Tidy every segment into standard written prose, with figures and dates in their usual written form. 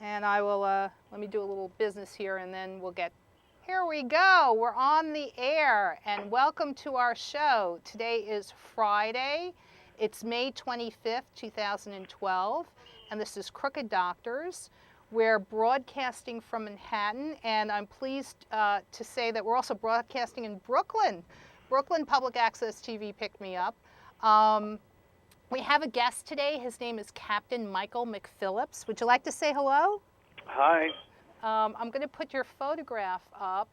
And I will, let me do a little business here and then we'll get, here we go. We're on the air and welcome to our show. Today is Friday. It's May 25th, 2012, and this is Crooked Doctors. We're broadcasting from Manhattan, and I'm pleased to say that we're also broadcasting in Brooklyn. Brooklyn Public Access TV picked me up. We have a guest today. His name is Captain Michael McPhillips. Would you like to say hello? Hi. I'm going to put your photograph up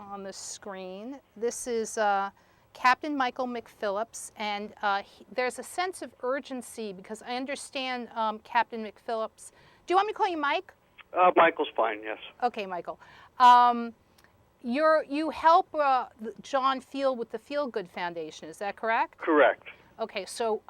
on the screen. This is Captain Michael McPhillips, and there's a sense of urgency because I understand Captain McPhillips. Do you want me to call you Mike? Michael's fine, yes. Okay, Michael. You help John Feal with the Feal Good Foundation, is that correct? Correct. Okay, so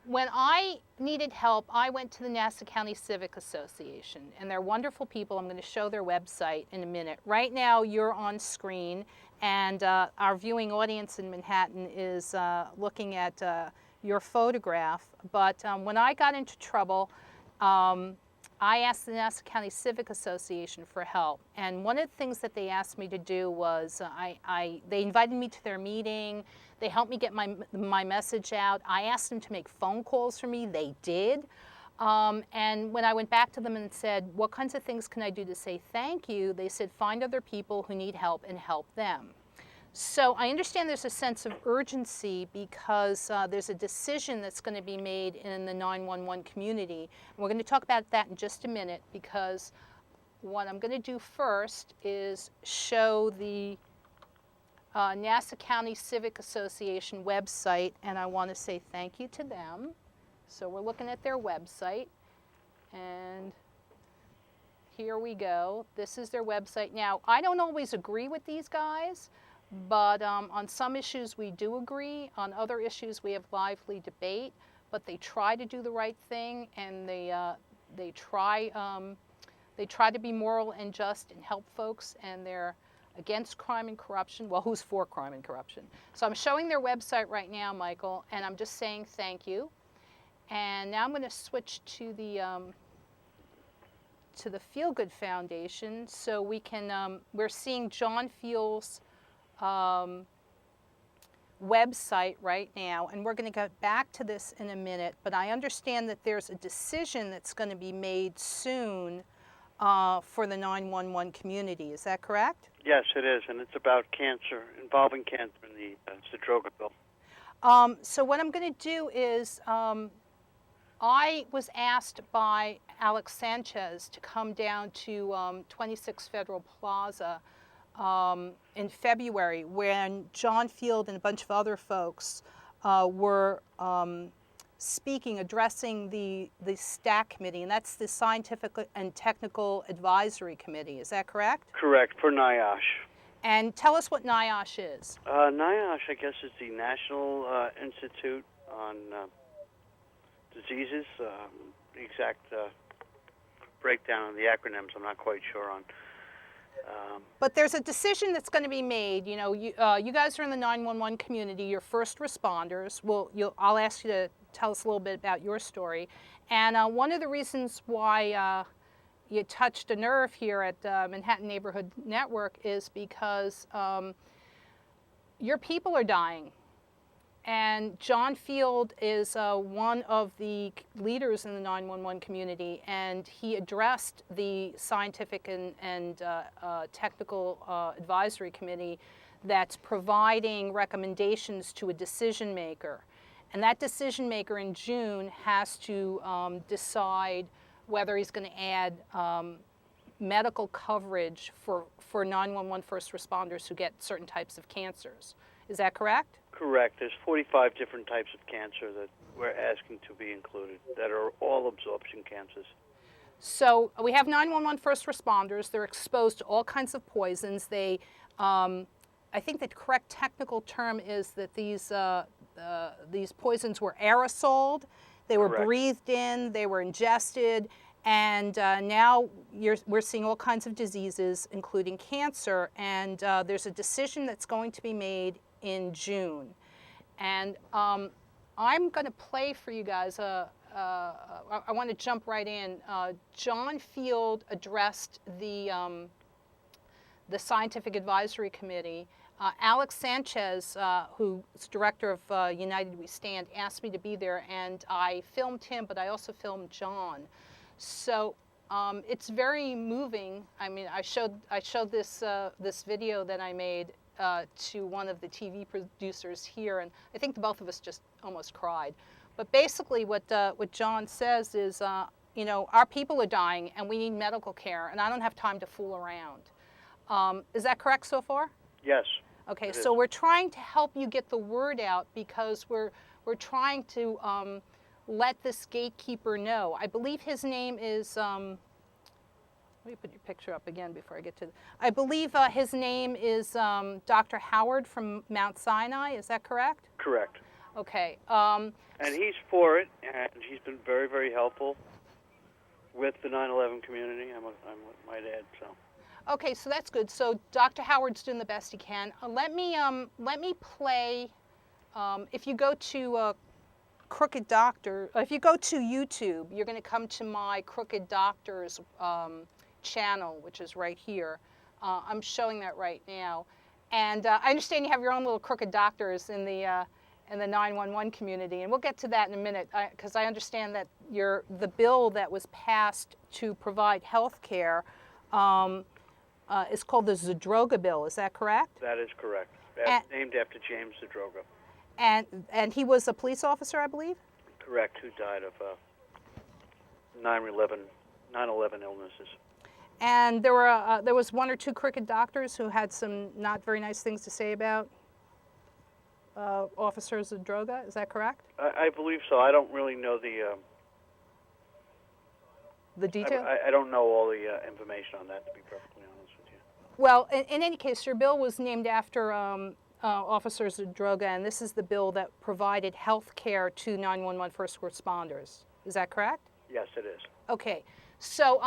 when I needed help, I went to the Nassau County Civic Association, and they're wonderful people. I'm going to show their website in a minute. Right now, you're on screen, and our viewing audience in Manhattan is looking at your photograph. But when I got into trouble, I asked the Nassau County Civic Association for help, and one of the things that they asked me to do was they invited me to their meeting. They helped me get my message out. I asked them to make phone calls for me. They did. And when I went back to them and said, what kinds of things can I do to say thank you, they said, find other people who need help and help them. So I understand there's a sense of urgency because there's a decision that's going to be made in the 911 community. And we're going to talk about that in just a minute because what I'm going to do first is show the Nassau County Civic Association website, and I want to say thank you to them. So we're looking at their website, and here we go. This is their website. Now, I don't always agree with these guys, but on some issues we do agree. On other issues we have lively debate, but they try to do the right thing, and they try to be moral and just and help folks, and they're against crime and corruption. Well, who's for crime and corruption? So I'm showing their website right now, Michael, and I'm just saying thank you. And now I'm going to switch to the Feal Good Foundation, so we can. We're seeing John Feal's website right now, and we're going to get back to this in a minute. But I understand that there's a decision that's going to be made soon for the 911 community. Is that correct? Yes, it is, and it's about cancer, involving cancer in the Droga bill. So what I'm going to do is I was asked by Alex Sanchez to come down to 26 Federal Plaza in February when John Field and a bunch of other folks were speaking, addressing the STAC committee, and that's the Scientific and Technical Advisory Committee. Is that correct? Correct, for NIOSH. And tell us what NIOSH is. NIOSH, I guess, is the National Institute on Diseases. The exact breakdown of the acronyms I'm not quite sure on. But there's a decision that's going to be made. You know, you guys are in the 911 community. You're first responders. I'll ask you to tell us a little bit about your story. And one of the reasons why you touched a nerve here at Manhattan Neighborhood Network is because your people are dying. And John Field is one of the leaders in the 911 community, and he addressed the Scientific and Technical Advisory Committee that's providing recommendations to a decision maker. And that decision maker in June has to decide whether he's going to add medical coverage for 911 first responders who get certain types of cancers. Is that correct? Correct. There's 45 different types of cancer that we're asking to be included that are all absorption cancers. So we have 911 first responders. They're exposed to all kinds of poisons. They, I think the correct technical term is that these poisons were aerosoled. They were Correct. Breathed in. They were ingested. And now we're seeing all kinds of diseases, including cancer. And there's a decision that's going to be made in June. And I'm going to play for you guys a I want to jump right in. John Field addressed the Scientific Advisory Committee. Alex Sanchez, who's director of United We Stand, asked me to be there, and I filmed him, but I also filmed John. So it's very moving. I mean, I showed this this video that I made to one of the TV producers here, and I think the both of us just almost cried. But basically, what John says is, you know, our people are dying, and we need medical care, and I don't have time to fool around. Is that correct so far? Yes. Okay, so we're trying to help you get the word out because we're trying to let this gatekeeper know. I believe his name is. Let me put your picture up again before I get to. I believe his name is Dr. Howard from Mount Sinai. Is that correct? Correct. Okay. And he's for it, and he's been very, very helpful with the 9/11 community. I might add so. Okay, so that's good. So Dr. Howard's doing the best he can. Let me play. If you go to Crooked Doctor, if you go to YouTube, you're going to come to my Crooked Doctor's channel, which is right here. I'm showing that right now, and I understand you have your own little Crooked Doctors in the 911 community, and we'll get to that in a minute because I understand that the bill that was passed to provide health care. Is called the Zadroga bill. Is that correct? That is correct. Named after James Zadroga. And he was a police officer, I believe? Correct, who died of 9/11 illnesses. And there was one or two Crooked Doctors who had some not very nice things to say about Officer Zadroga. Is that correct? I believe so. I don't really know the detail? I don't know all the information on that, to be perfectly honest with you. Well, in any case, your bill was named after Officer Zadroga, and this is the bill that provided health care to 911 first responders. Is that correct? Yes, it is. Okay. So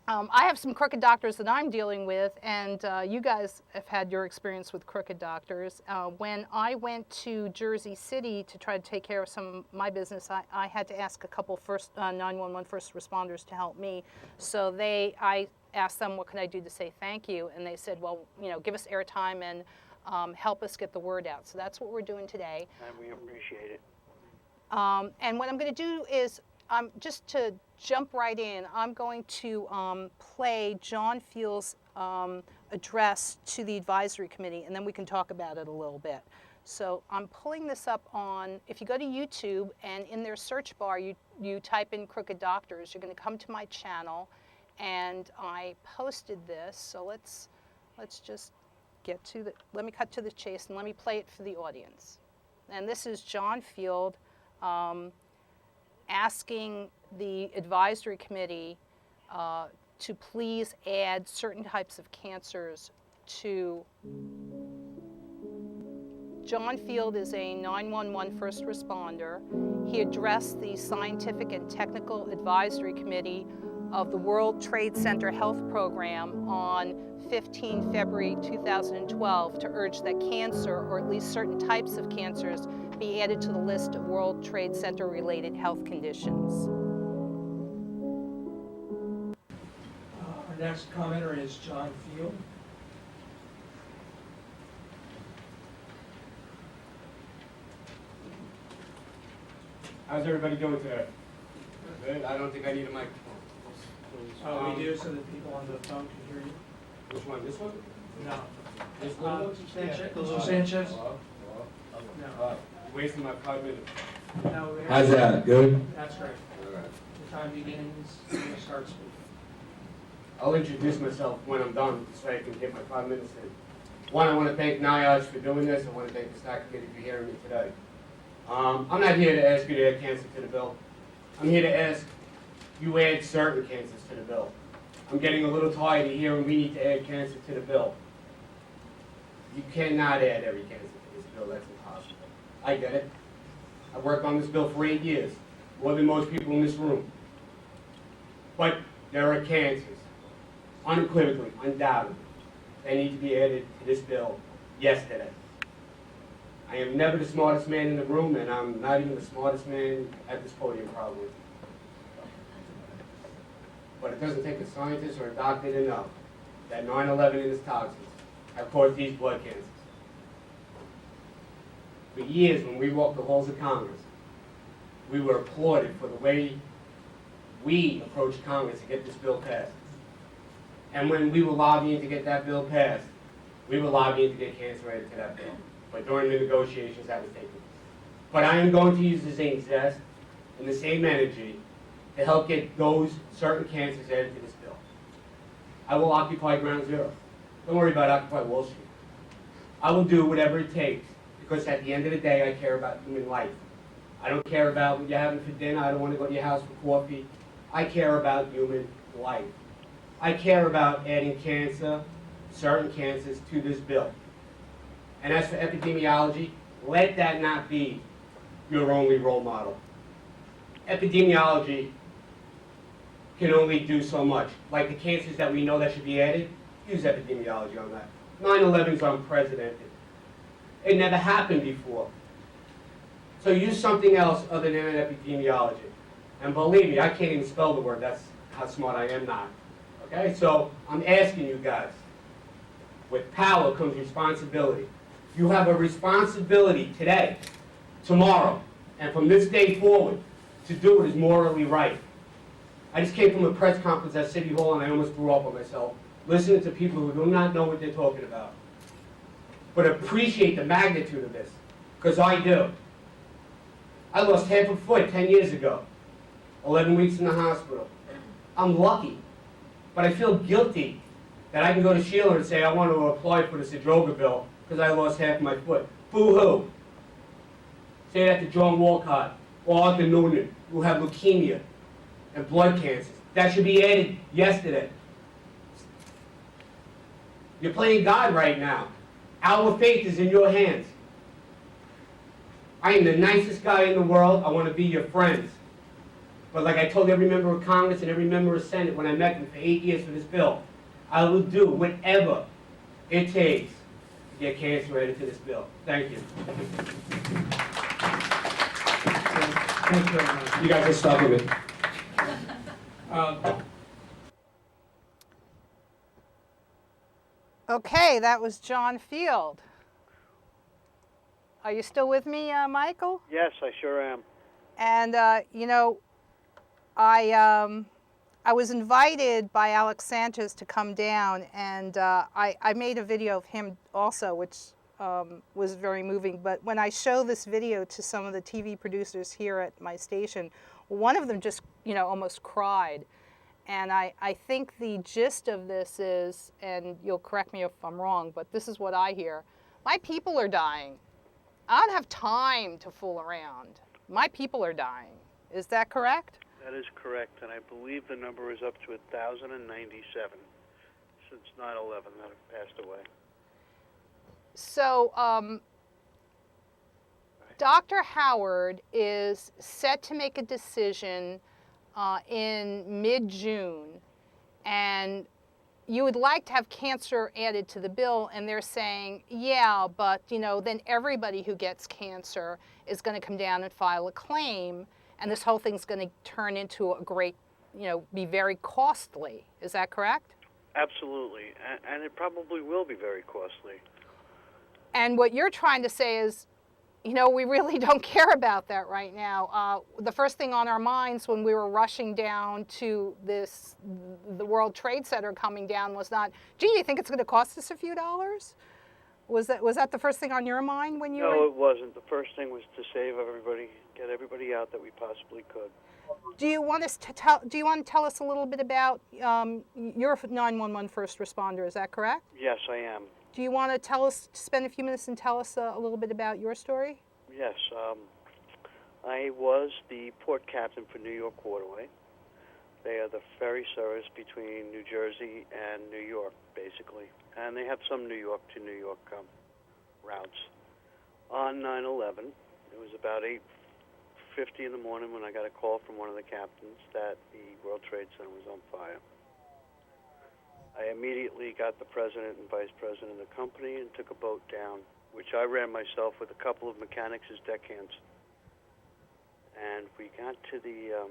I have some Crooked Doctors that I'm dealing with, and you guys have had your experience with Crooked Doctors. When I went to Jersey City to try to take care of some of my business, I had to ask a couple 911 first responders to help me. So I asked them, what can I do to say thank you? And they said, well, you know, give us airtime and help us get the word out. So that's what we're doing today. And we appreciate it. And what I'm going to do is, just to jump right in, I'm going to play John Field's address to the advisory committee, and then we can talk about it a little bit. So I'm pulling this up on, if you go to YouTube and in their search bar you type in Crooked Doctors, you're going to come to my channel, and I posted this. So let's just get to the, let me cut to the chase and let me play it for the audience. And this is John Field asking the advisory committee to please add certain types of cancers to. John Field is a 911 first responder. He addressed the Scientific and Technical Advisory Committee of the World Trade Center Health Program on 15 February 2012 to urge that cancer, or at least certain types of cancers, be added to the list of World Trade Center related health conditions. Our next commenter is John Field. How's everybody doing today? Good. I don't think I need a microphone. Oh, we do, so that people on the phone can hear you. Which one? This one? No. This one? Sanchez. Hello, Sanchez. Hello? No. Wasting my 5 minutes. No. How's that? Good? That's great. All right. The time begins when you start speaking. I'll introduce myself when I'm done, so I can get my 5 minutes in. One, I want to thank NIOSH for doing this. I want to thank the STAC committee for hearing me today. I'm not here to ask you to add cancer to the bill. I'm here to ask you add certain cancers to the bill. I'm getting a little tired of hearing we need to add cancer to the bill. You cannot add every cancer to this bill. That's impossible. I get it. I worked on this bill for 8 years, more than most people in this room. But there are cancers, unequivocally, undoubtedly, that need to be added to this bill yesterday. I am never the smartest man in the room, and I'm not even the smartest man at this podium, probably. But it doesn't take a scientist or a doctor to know that 9/11 and its toxins have caused these blood cancers. For years, when we walked the halls of Congress, we were applauded for the way we approached Congress to get this bill passed. And when we were lobbying to get that bill passed, we were lobbying to get cancer added to that bill. But during the negotiations, that was taken. But I am going to use the same zest and the same energy to help get those certain cancers added to this bill. I will occupy ground zero. Don't worry about Occupy Wall Street. I will do whatever it takes, because at the end of the day, I care about human life. I don't care about what you're having for dinner. I don't want to go to your house for coffee. I care about human life. I care about adding cancer, certain cancers, to this bill. And as for epidemiology, let that not be your only role model. Epidemiology can only do so much. Like the cancers that we know that should be added, use epidemiology on that. 9/11 is unprecedented. It never happened before. So use something else other than epidemiology. And believe me, I can't even spell the word. That's how smart I am not. Okay? So I'm asking you guys, with power comes responsibility. You have a responsibility today, tomorrow, and from this day forward to do what is morally right. I just came from a press conference at City Hall and I almost threw up on myself, listening to people who do not know what they're talking about. But appreciate the magnitude of this, because I do. I lost half a foot 10 years ago, 11 weeks in the hospital. I'm lucky, but I feel guilty that I can go to Sheila and say I want to apply for the Sedroga bill because I lost half my foot. Boo-hoo. Say that to John Walcott or Arthur Noonan, who have leukemia and blood cancers. That should be added yesterday. You're playing God right now. Our fate is in your hands. I am the nicest guy in the world. I want to be your friends. But like I told every member of Congress and every member of Senate when I met them for 8 years for this bill, I will do whatever it takes to get cancer added to this bill. Thank you. Thank you very much. You guys are stuck with it. Okay, that was John Field. Are you still with me, Michael? Yes, I sure am. And you know, I was invited by Alex Sanchez to come down, and I made a video of him also, which was very moving. But when I show this video to some of the TV producers here at my station, one of them just, you know, almost cried. And I think the gist of this is, and you'll correct me if I'm wrong, but this is what I hear. My people are dying. I don't have time to fool around. My people are dying. Is that correct? That is correct, and I believe the number is up to 1,097 since 9/11 that have passed away. So Dr. Howard is set to make a decision in mid-June, and you would like to have cancer added to the bill, and they're saying, yeah, but you know, then everybody who gets cancer is going to come down and file a claim, and this whole thing's going to turn into a great, you know, be very costly. Is that correct? Absolutely, and it probably will be very costly. And what you're trying to say is, you know, we really don't care about that right now. The first thing on our minds when we were rushing down to the World Trade Center coming down was not, gee, you think it's going to cost us a few dollars? Was that the first thing on your mind when you were? No, it wasn't. The first thing was to save everybody, get everybody out that we possibly could. Do you want to tell us a little bit about your 911 first responder? Is that correct? Yes, I am. Do you want to spend a few minutes and tell us a little bit about your story? Yes, I was the port captain for New York Waterway. They are the ferry service between New Jersey and New York, basically. And they have some New York to New York routes. On 9/11, it was about 8:50 in the morning when I got a call from one of the captains that the World Trade Center was on fire. I immediately got the president and vice president of the company and took a boat down which I ran myself with a couple of mechanics as deckhands. And we got to the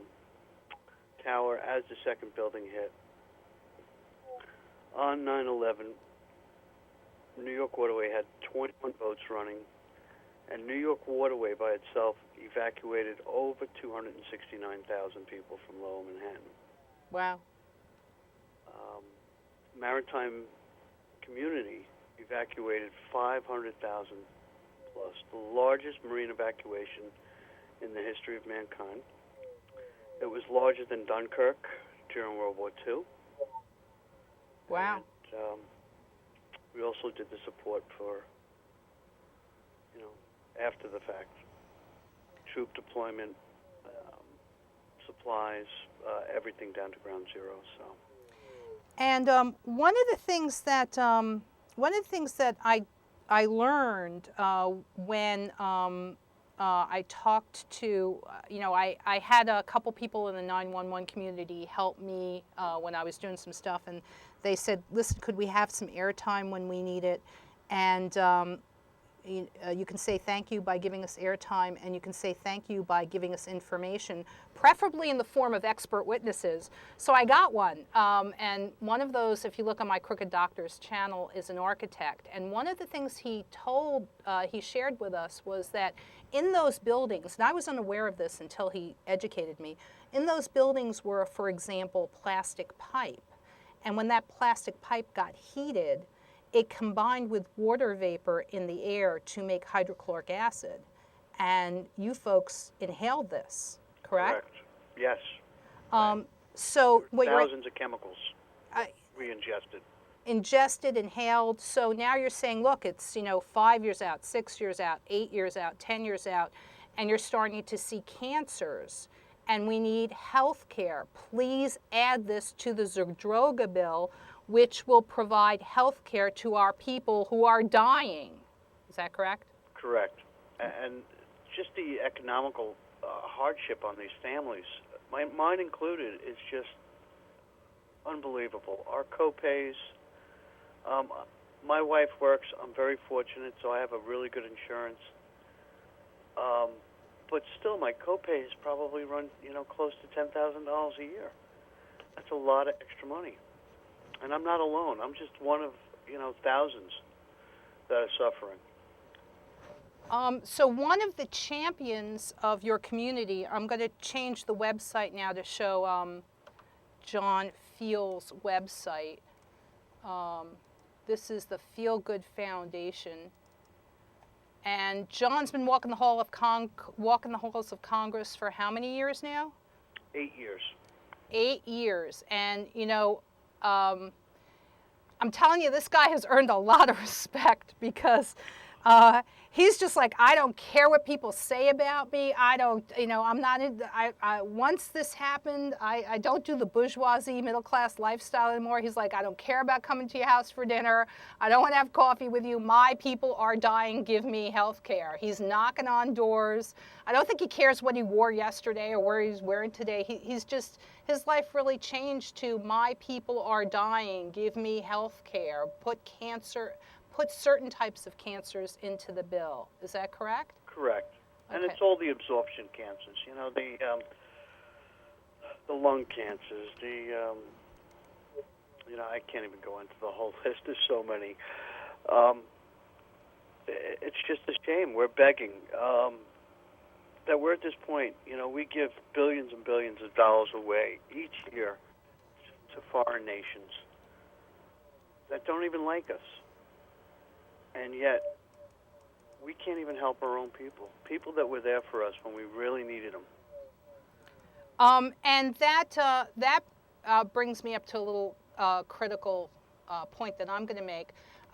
tower as the second building hit. On 9/11, New York Waterway had 21 boats running, and New York Waterway by itself evacuated over 269,000 people from Lower Manhattan. Wow. Maritime community evacuated 500,000 plus, the largest marine evacuation in the history of mankind. It was larger than Dunkirk during World War II. Wow. And, we also did the support for, after the fact, troop deployment, supplies, everything down to ground zero. So. And one of the things that I learned when I talked to, I had a couple people in the 911 community help me when I was doing some stuff, and they said, listen, could we have some airtime when we need it? And you can say thank you by giving us airtime, and you can say thank you by giving us information, preferably in the form of expert witnesses. So I got one, and one of those, if you look on my Crooked Doctor's channel, is an architect. And one of the things he shared with us was that in those buildings, and I was unaware of this until he educated me, in those buildings were, for example, plastic pipe. And when that plastic pipe got heated, it combined with water vapor in the air to make hydrochloric acid. And you folks inhaled this, correct? Yes. So thousands of chemicals we ingested. Ingested, inhaled. So now you're saying, look, it's 5 years out, 6 years out, 8 years out, 10 years out, and you're starting to see cancers. And we need health care. Please add this to the Zadroga bill, which will provide health care to our people who are dying. Is that correct? Correct. And just the economical hardship on these families, mine included, is just unbelievable. Our co-pays, my wife works. I'm very fortunate, so I have a really good insurance. But still, my co-pays probably run, close to $10,000 a year. That's a lot of extra money. And I'm not alone. I'm just one of, thousands that are suffering. So one of the champions of your community, I'm going to change the website now to show John Feal's website. This is the Feal Good Foundation. And John's been walking the halls of Congress for how many years now? 8 years. 8 years. And, I'm telling you, this guy has earned a lot of respect because he's just like, I don't care what people say about me. I don't, I'm not, once this happened, I don't do the bourgeoisie middle class lifestyle anymore. He's like, I don't care about coming to your house for dinner. I don't want to have coffee with you. My people are dying. Give me health care. He's knocking on doors. I don't think he cares what he wore yesterday or where he's wearing today. He's just, his life really changed to my people are dying. Give me health care. Put certain types of cancers into the bill. Is that correct? Correct. Okay. And it's all the absorption cancers, the lung cancers, I can't even go into the whole list. There's so many. It's just a shame. We're begging that we're at this point. We give billions and billions of dollars away each year to foreign nations that don't even like us. And yet, we can't even help our own people that were there for us when we really needed them. And that brings me up to a little critical point that I'm going to make.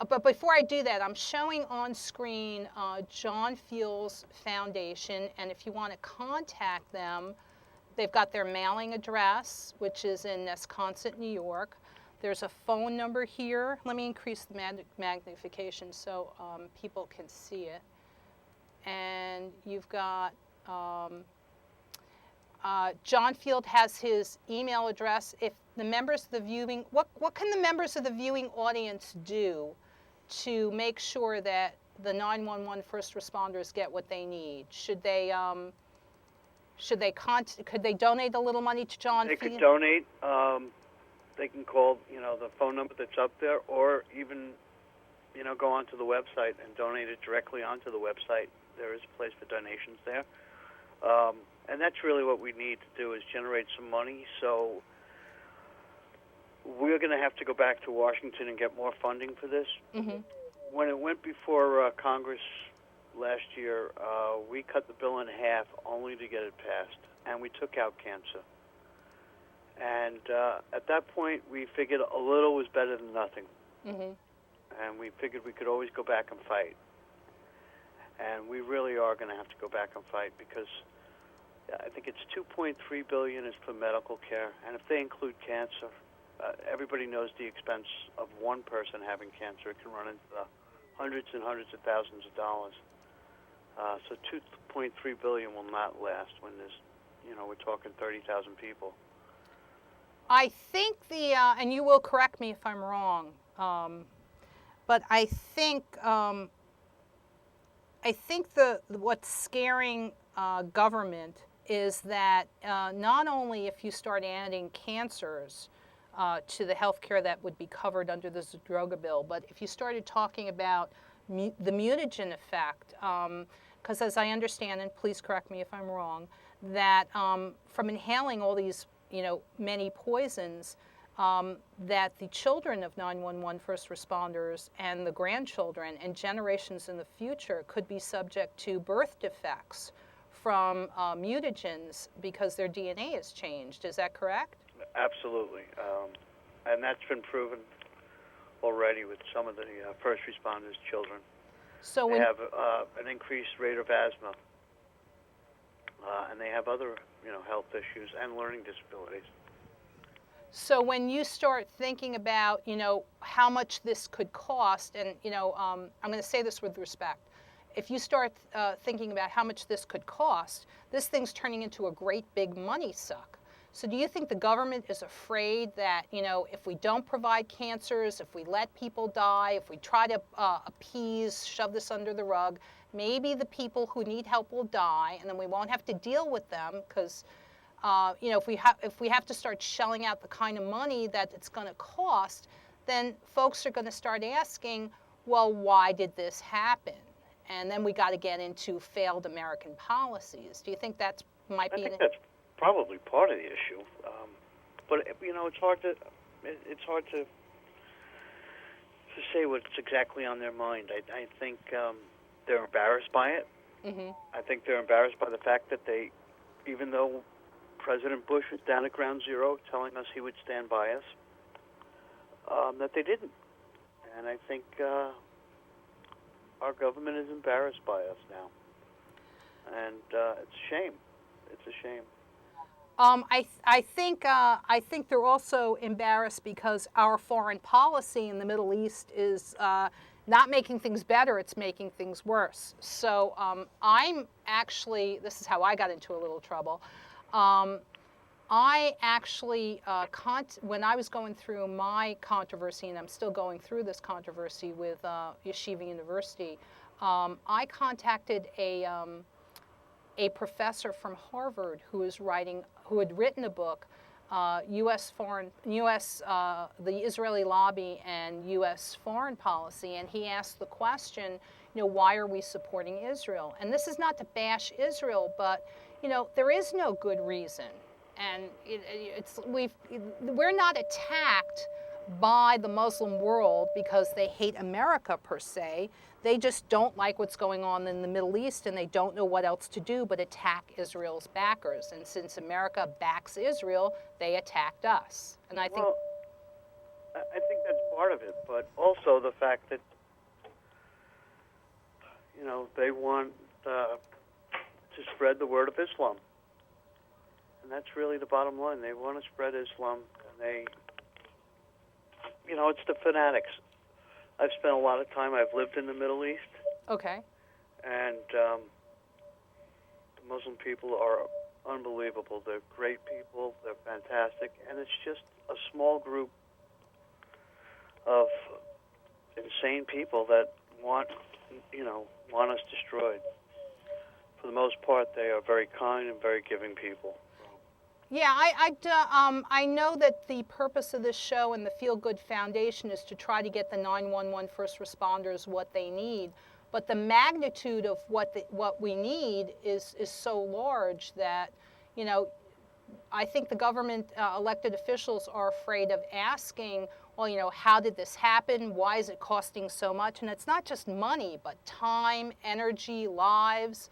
But before I do that, I'm showing on screen John Feal's Foundation, and if you want to contact them, they've got their mailing address, which is in Nesconset, New York. There's a phone number here. Let me increase the magnification so people can see it. And you've got, John Feal has his email address. If the members of the viewing, what can the members of the viewing audience do to make sure that the 911 first responders get what they need? Could they donate a little money to John They Feal? could donate. They can call, the phone number that's up there, or even, go onto the website and donate it directly onto the website. There is a place for donations there. And that's really what we need to do, is generate some money. So we're going to have to go back to Washington and get more funding for this. Mm-hmm. When it went before Congress last year, we cut the bill in half only to get it passed, and we took out cancer. And at that point, we figured a little was better than nothing. Mm-hmm. And we figured we could always go back and fight. And we really are going to have to go back and fight, because I think it's $2.3 billion is for medical care, and if they include cancer, everybody knows the expense of one person having cancer. It can run into the hundreds and hundreds of thousands of dollars. So $2.3 billion will not last when there's, we're talking 30,000 people. I think and you will correct me if I'm wrong, but I think what's scaring government is that not only if you start adding cancers to the health care that would be covered under the Zadroga bill, but if you started talking about the mutagen effect, because as I understand, and please correct me if I'm wrong, that from inhaling all these many poisons, that the children of 911 first responders and the grandchildren and generations in the future could be subject to birth defects from mutagens because their DNA has changed. Is that correct? Absolutely. And that's been proven already with some of the first responders' children. So they have an increased rate of asthma, and they have other health issues and learning disabilities. So when you start thinking about, how much this could cost, and, I'm going to say this with respect. If you start thinking about how much this could cost, this thing's turning into a great big money suck. So do you think the government is afraid that, if we don't provide cancers, if we let people die, if we try to appease, shove this under the rug, maybe the people who need help will die, and then we won't have to deal with them because if we have to start shelling out the kind of money that it's going to cost, then folks are going to start asking, well, why did this happen? And then we got to get into failed American policies. Do you think that's might be? I think that's probably part of the issue, but it's hard to say what's exactly on their mind. I think they're embarrassed by it. Mm-hmm. I think they're embarrassed by the fact that even though President Bush was down at ground zero telling us he would stand by us, that they didn't. And I think our government is embarrassed by us now. And it's a shame. It's a shame. I think they're also embarrassed because our foreign policy in the Middle East is not making things better, it's making things worse. So I'm actually, this is how I got into a little trouble. I actually, when I was going through my controversy, and I'm still going through this controversy with Yeshiva University, I contacted a professor from Harvard who had written a book, the Israeli lobby and U.S. foreign policy, and he asked the question, why are we supporting Israel? And this is not to bash Israel, but there is no good reason. And we're not attacked by the Muslim world because they hate America per se. They just don't like what's going on in the Middle East, and they don't know what else to do but attack Israel's backers. And since America backs Israel, they attacked us. And I think that's part of it, but also the fact that they want to spread the word of Islam. And that's really the bottom line. They want to spread Islam, and it's the fanatics. I've spent a lot of time, I've lived in the Middle East. Okay. And the Muslim people are unbelievable. They're great people, they're fantastic, and it's just a small group of insane people that want want us destroyed. For the most part, they are very kind and very giving people. Yeah, I know that the purpose of this show and the Feal Good Foundation is to try to get the 911 first responders what they need. But the magnitude of what we need is so large that, I think the government elected officials are afraid of asking, well, how did this happen? Why is it costing so much? And it's not just money, but time, energy, lives.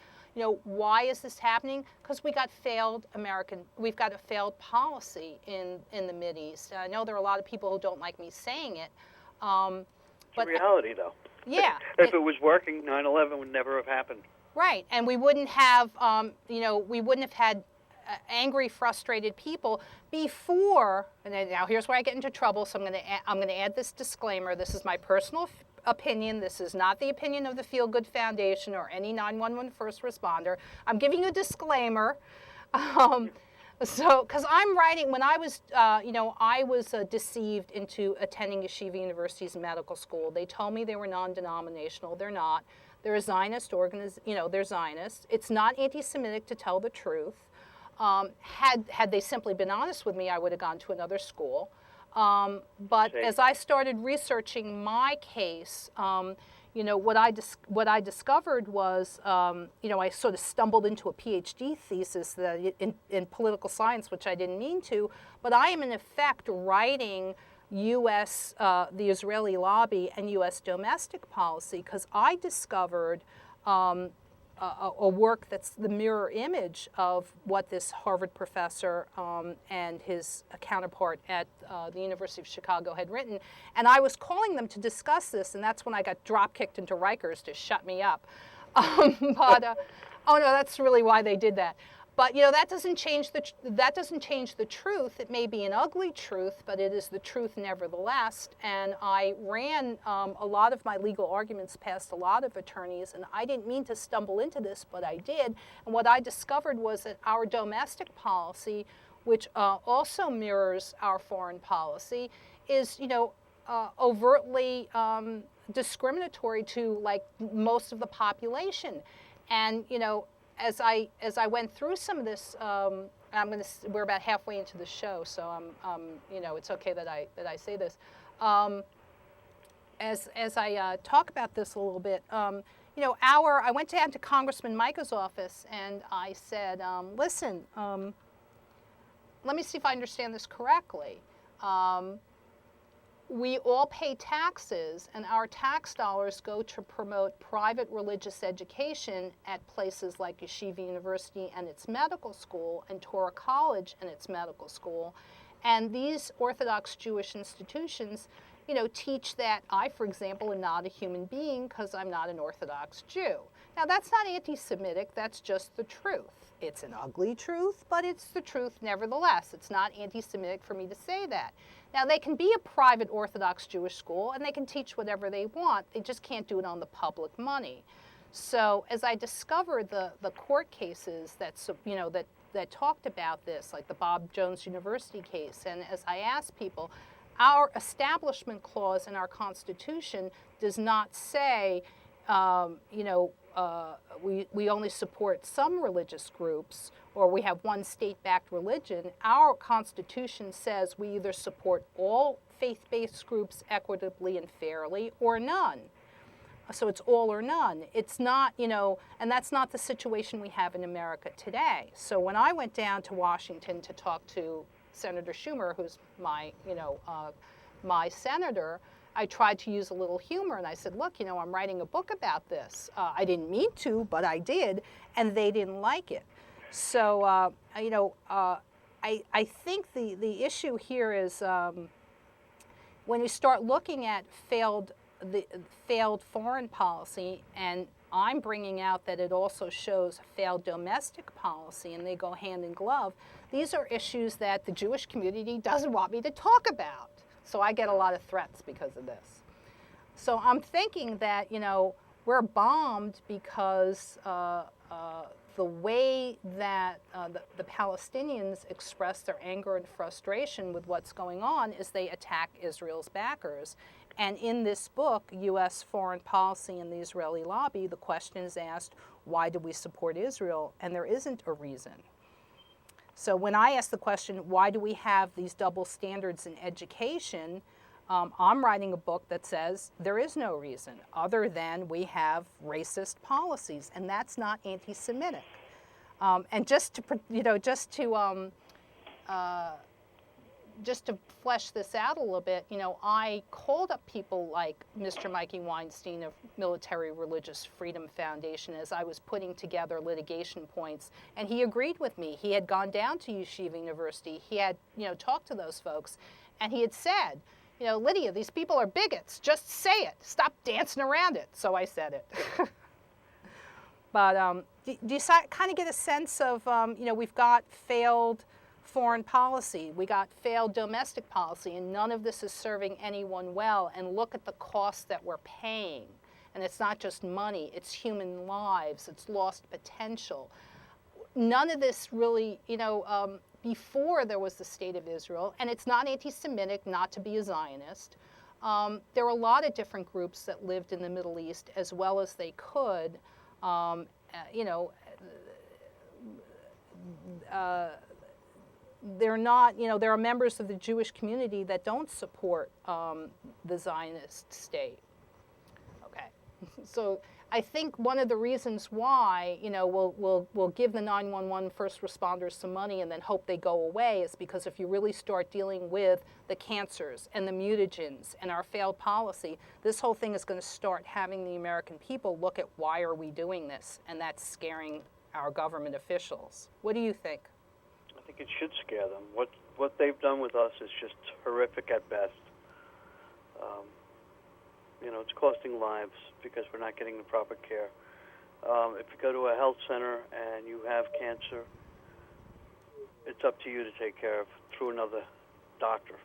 Why is this happening? Because we've got a failed policy in the Mideast. I know there are a lot of people who don't like me saying it. It's a reality, though. Yeah. If it was working, 9/11 would never have happened. Right, and we wouldn't have, we wouldn't have had angry, frustrated people before. And then, now here's where I get into trouble. So I'm going to add this disclaimer. This is my personal opinion. This is not the opinion of the Feal Good Foundation or any 911 first responder. I'm giving you a disclaimer. Because I'm writing, when I was, I was deceived into attending Yeshiva University's medical school. They told me they were non-denominational. They're not. They're a Zionist they're Zionists. It's not anti-Semitic, to tell the truth. Had they simply been honest with me, I would have gone to another school. But as I started researching my case, what I discovered was, I sort of stumbled into a PhD thesis that in political science, which I didn't mean to, but I am in effect writing the Israeli lobby and U.S. domestic policy, because I discovered a work that's the mirror image of what this Harvard professor and his counterpart at the University of Chicago had written. And I was calling them to discuss this, and that's when I got drop-kicked into Rikers to shut me up. Oh no, that's really why they did that. But that doesn't change the truth. It may be an ugly truth, but it is the truth nevertheless. And I ran a lot of my legal arguments past a lot of attorneys, and I didn't mean to stumble into this, but I did. And what I discovered was that our domestic policy, which also mirrors our foreign policy, is overtly discriminatory to like most of the population. And as I went through some of this, we're about halfway into the show, so it's okay that I say this. As I talk about this a little bit, I went down to Congressman Micah's office and I said, listen, let me see if I understand this correctly. We all pay taxes, and our tax dollars go to promote private religious education at places like Yeshiva University and its medical school, and Torah College and its medical school. And these Orthodox Jewish institutions, teach that I, for example, am not a human being because I'm not an Orthodox Jew. Now, that's not anti-Semitic, that's just the truth. It's an ugly truth, but it's the truth nevertheless. It's not anti-Semitic for me to say that. Now, they can be a private Orthodox Jewish school, and they can teach whatever they want. They just can't do it on the public money. So as I discovered the court cases that talked about this, like the Bob Jones University case, and as I asked people, our establishment clause in our Constitution does not say, we only support some religious groups, or we have one state-backed religion. Our Constitution says we either support all faith-based groups equitably and fairly, or none. So it's all or none. It's not, and that's not the situation we have in America today. So when I went down to Washington to talk to Senator Schumer, who's my senator, I tried to use a little humor, and I said, look, I'm writing a book about this. I didn't mean to, but I did, and they didn't like it. So, I think the issue here is when you start looking at failed foreign policy, and I'm bringing out that it also shows failed domestic policy, and they go hand in glove. These are issues that the Jewish community doesn't want me to talk about. So I get a lot of threats because of this. So I'm thinking that, we're bombed because the way that the Palestinians express their anger and frustration with what's going on is they attack Israel's backers. And in this book, U.S. Foreign Policy and the Israeli Lobby, the question is asked, why do we support Israel? And there isn't a reason. So when I ask the question, why do we have these double standards in education, I'm writing a book that says there is no reason other than we have racist policies, and that's not anti-Semitic. And just to flesh this out a little bit, I called up people like Mr. Mikey Weinstein of Military Religious Freedom Foundation as I was putting together litigation points, and he agreed with me. He had gone down to Yeshiva University. He had, talked to those folks, and he had said, Lydia, these people are bigots. Just say it. Stop dancing around it. So I said it. But do you kind of get a sense of, we've got failed foreign policy, we got failed domestic policy, and none of this is serving anyone well. And look at the cost that we're paying. And it's not just money, it's human lives, it's lost potential. None of this really, before there was the State of Israel, and it's not anti-Semitic not to be a Zionist. There were a lot of different groups that lived in the Middle East as well as they could. They're not, there are members of the Jewish community that don't support the Zionist state. Okay, so I think one of the reasons why, we'll give the 911 first responders some money and then hope they go away is because if you really start dealing with the cancers and the mutagens and our failed policy, this whole thing is going to start having the American people look at why are we doing this, and that's scaring our government officials. What do you think? I think it should scare them. What they've done with us is just horrific at best. It's costing lives because we're not getting the proper care. If you go to a health center and you have cancer, it's up to you to take care of through another doctor,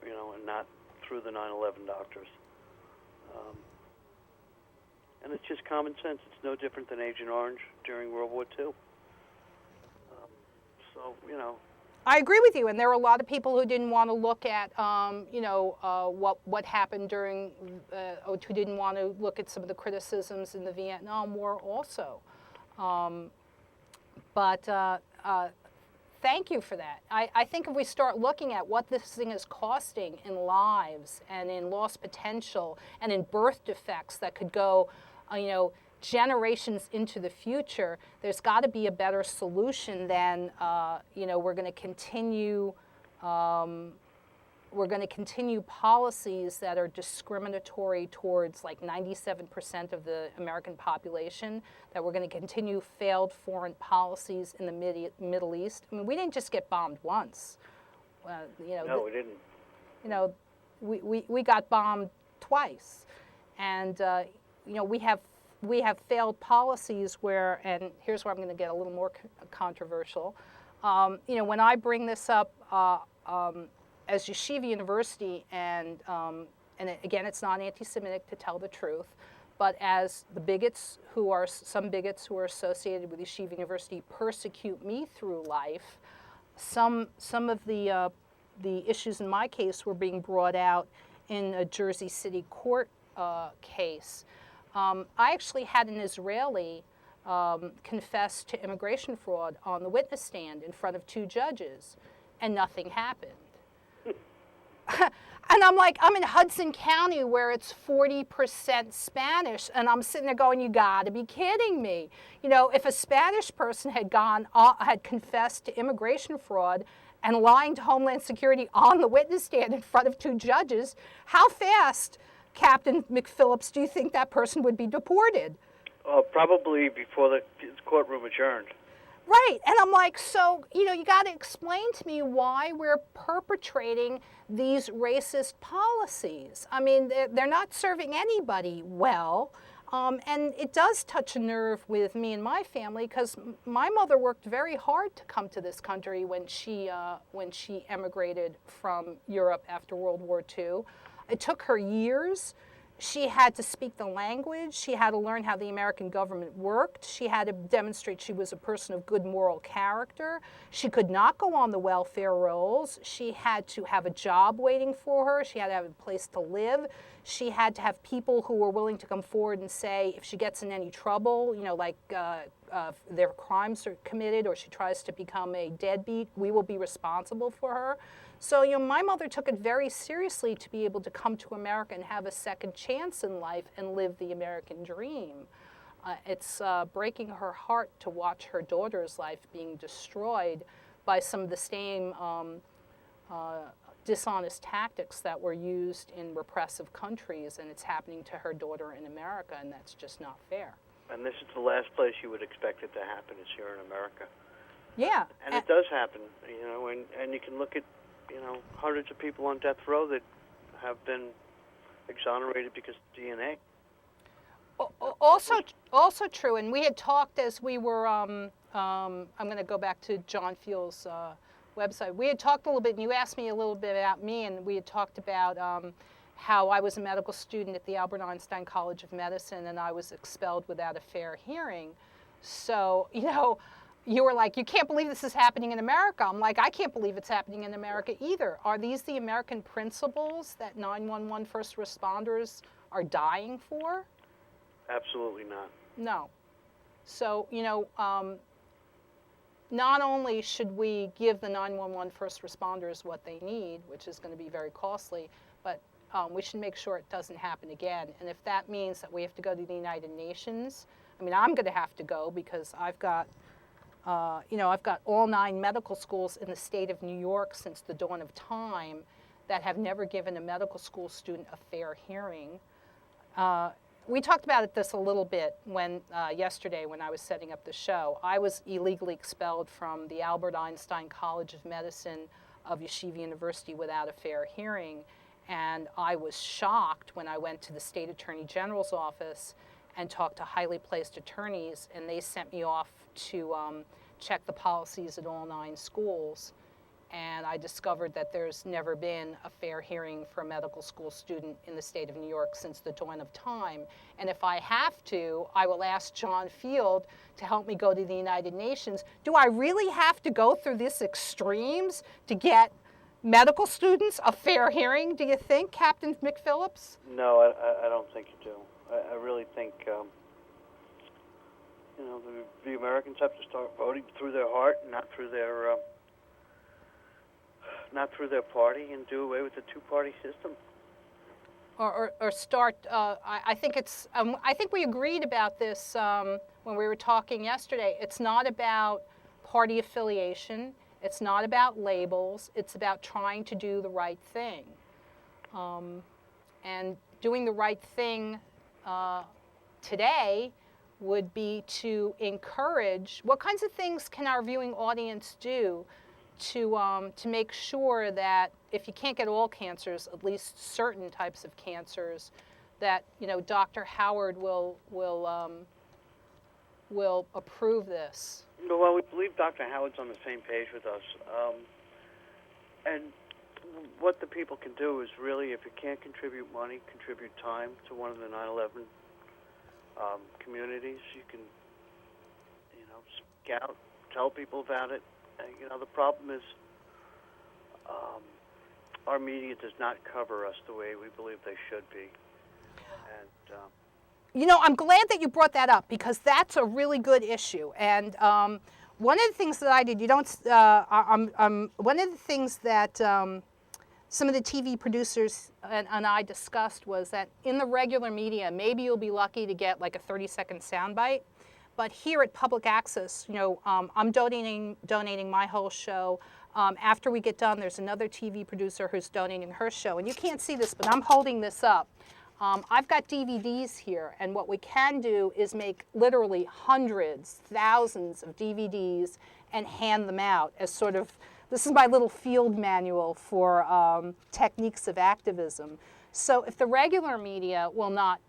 and not through the 9/11 doctors. And it's just common sense. It's no different than Agent Orange during World War II. I agree with you, and there were a lot of people who didn't want to look at, what happened during, who didn't want to look at some of the criticisms in the Vietnam War also. But thank you for that. I think if we start looking at what this thing is costing in lives and in lost potential and in birth defects that could go, generations into the future, there's got to be a better solution than we're going to continue policies that are discriminatory towards like 97% of the American population, that we're going to continue failed foreign policies in the Middle East. I mean, we didn't just get bombed once. No, we didn't. We got bombed twice, and we have failed policies where, and here's where I'm going to get a little more controversial. When I bring this up as Yeshiva University, and again, it's not anti-Semitic to tell the truth, but as the some bigots who are associated with Yeshiva University persecute me through life, some of the issues in my case were being brought out in a Jersey City court case. I actually had an Israeli confess to immigration fraud on the witness stand in front of 2 judges, and nothing happened. And I'm like, I'm in Hudson County where it's 40% Spanish, and I'm sitting there going, you gotta be kidding me. If a Spanish person had confessed to immigration fraud and lying to Homeland Security on the witness stand in front of 2 judges, how fast, Captain McPhillips, do you think that person would be deported? Probably before the courtroom adjourned. Right, and I'm like, so, you got to explain to me why we're perpetrating these racist policies. I mean, they're not serving anybody well, and it does touch a nerve with me and my family, because my mother worked very hard to come to this country when she emigrated from Europe after World War II. It took her years She had to speak the language. She had to learn how the American government worked. She had to demonstrate she was a person of good moral character. She could not go on the welfare rolls. She had to have a job waiting for her. She had to have a place to live. She had to have people who were willing to come forward and say if she gets in any trouble, like their crimes are committed or she tries to become a deadbeat, we will be responsible for her. So, my mother took it very seriously to be able to come to America and have a second chance in life and live the American dream. It's breaking her heart to watch her daughter's life being destroyed by some of the same dishonest tactics that were used in repressive countries, and it's happening to her daughter in America, and that's just not fair. And this is the last place you would expect it to happen, is here in America. Yeah. And it does happen, and you can look at, hundreds of people on death row that have been exonerated because of DNA. Also true, and we had talked as we were, I'm going to go back to John Feal's website. We had talked a little bit, and you asked me a little bit about me, and we had talked about how I was a medical student at the Albert Einstein College of Medicine, and I was expelled without a fair hearing. So, you were like, you can't believe this is happening in America. I'm like, I can't believe it's happening in America either. Are these the American principles that 911 first responders are dying for? Absolutely not. No. So, not only should we give the 911 first responders what they need, which is going to be very costly, but we should make sure it doesn't happen again. And if that means that we have to go to the United Nations, I'm going to have to go because I've got all 9 medical schools in the state of New York since the dawn of time that have never given a medical school student a fair hearing. We talked about this a little bit yesterday when I was setting up the show. I was illegally expelled from the Albert Einstein College of Medicine of Yeshiva University without a fair hearing, and I was shocked when I went to the State Attorney General's office and talked to highly placed attorneys, and they sent me off to check the policies at all 9 schools. And I discovered that there's never been a fair hearing for a medical school student in the state of New York since the dawn of time. And if I have to, I will ask John Feal to help me go to the United Nations. Do I really have to go through these extremes to get medical students a fair hearing, do you think, Captain McPhillips? No, I don't think you do. I really think, the Americans have to start voting through their heart, not through their party, and do away with the 2-party system. Or start. I think it's. I think we agreed about this when we were talking yesterday. It's not about party affiliation. It's not about labels. It's about trying to do the right thing, and doing the right thing today would be to encourage. What kinds of things can our viewing audience do to make sure that if you can't get all cancers, at least certain types of cancers, that Dr. Howard will approve this? Well, we believe Dr. Howard's on the same page with us, and what the people can do is really, if you can't contribute money, contribute time to one of the 9/11 communities. You can, speak out, tell people about it. The problem is our media does not cover us the way we believe they should be. And I'm glad that you brought that up because that's a really good issue. And one of the things that I did, one of the things that some of the TV producers and I discussed was that in the regular media, maybe you'll be lucky to get like a 30-second soundbite. But here at Public Access, I'm donating my whole show. After we get done, there's another TV producer who's donating her show. And you can't see this, but I'm holding this up. I've got DVDs here, and what we can do is make literally hundreds, thousands of DVDs and hand them out as sort of, this is my little field manual for techniques of activism. So if the regular media will not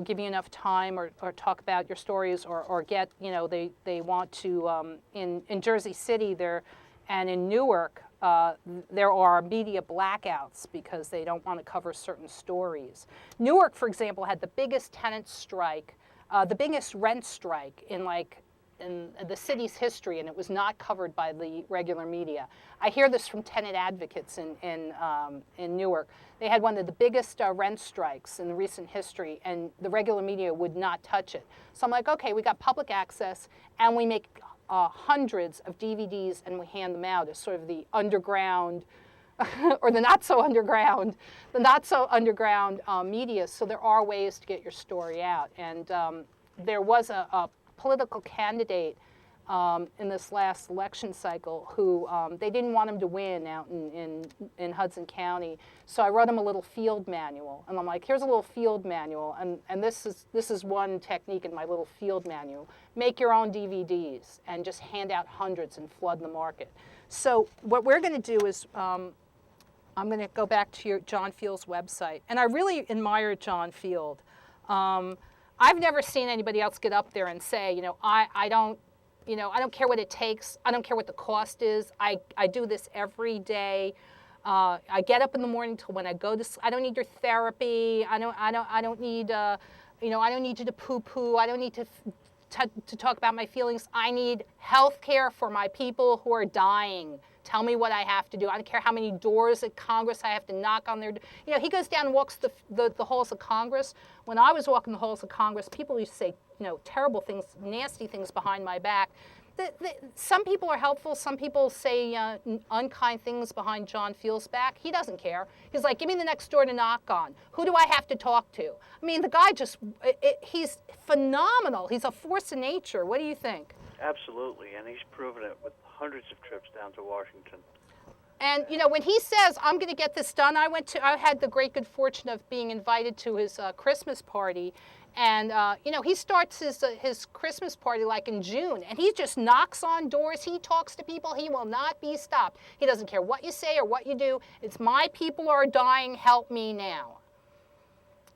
give you enough time or talk about your stories or get, they want to, in Jersey City and in Newark, there are media blackouts because they don't want to cover certain stories. Newark, for example, had the biggest tenant strike, the biggest rent strike in the city's history, and it was not covered by the regular media. I hear this from tenant advocates in Newark. They had one of the biggest rent strikes in recent history, and the regular media would not touch it. So I'm like, okay, we got public access, and we make hundreds of DVDs, and we hand them out as sort of the underground, or the not so underground media. So there are ways to get your story out. And there was a political candidate in this last election cycle who they didn't want him to win out in Hudson County. So I wrote him a little field manual, and I'm like, here's a little field manual, and this is one technique in my little field manual. Make your own DVDs and just hand out hundreds and flood the market. So what we're going to do is I'm going to go back to John Feal's website, and I really admire John Feal. I've never seen anybody else get up there and say, I don't care what it takes. I don't care what the cost is. I do this every day. I get up in the morning till when I go to sleep. I don't need your therapy. I don't need I don't need you to poo-poo. I don't need to talk about my feelings. I need health care for my people who are dying. Tell me what I have to do. I don't care how many doors at Congress I have to knock on their. He goes down and walks the halls of Congress. When I was walking the halls of Congress, people used to say, terrible things, nasty things behind my back. Some people are helpful. Some people say unkind things behind John Feal's back. He doesn't care. He's like, give me the next door to knock on. Who do I have to talk to? I mean, the guy he's phenomenal. He's a force of nature. What do you think? Absolutely, and he's proven it with hundreds of trips down to Washington. And when he says, I'm going to get this done, I had the great good fortune of being invited to his Christmas party. And, he starts his Christmas party like in June, and he just knocks on doors. He talks to people. He will not be stopped. He doesn't care what you say or what you do. It's my people are dying. Help me now.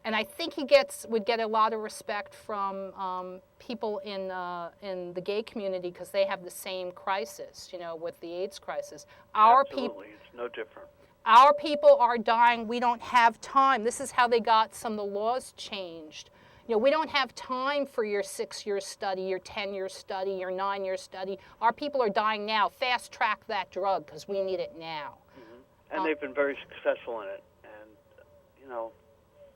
And I think he would get a lot of respect from people in the gay community because they have the same crisis, with the AIDS crisis. Absolutely, it's no different. Our people are dying. We don't have time. This is how they got some of the laws changed. We don't have time for your 6-year study, your 10-year study, your 9-year study. Our people are dying now. Fast track that drug because we need it now. Mm-hmm. And they've been very successful in it. And,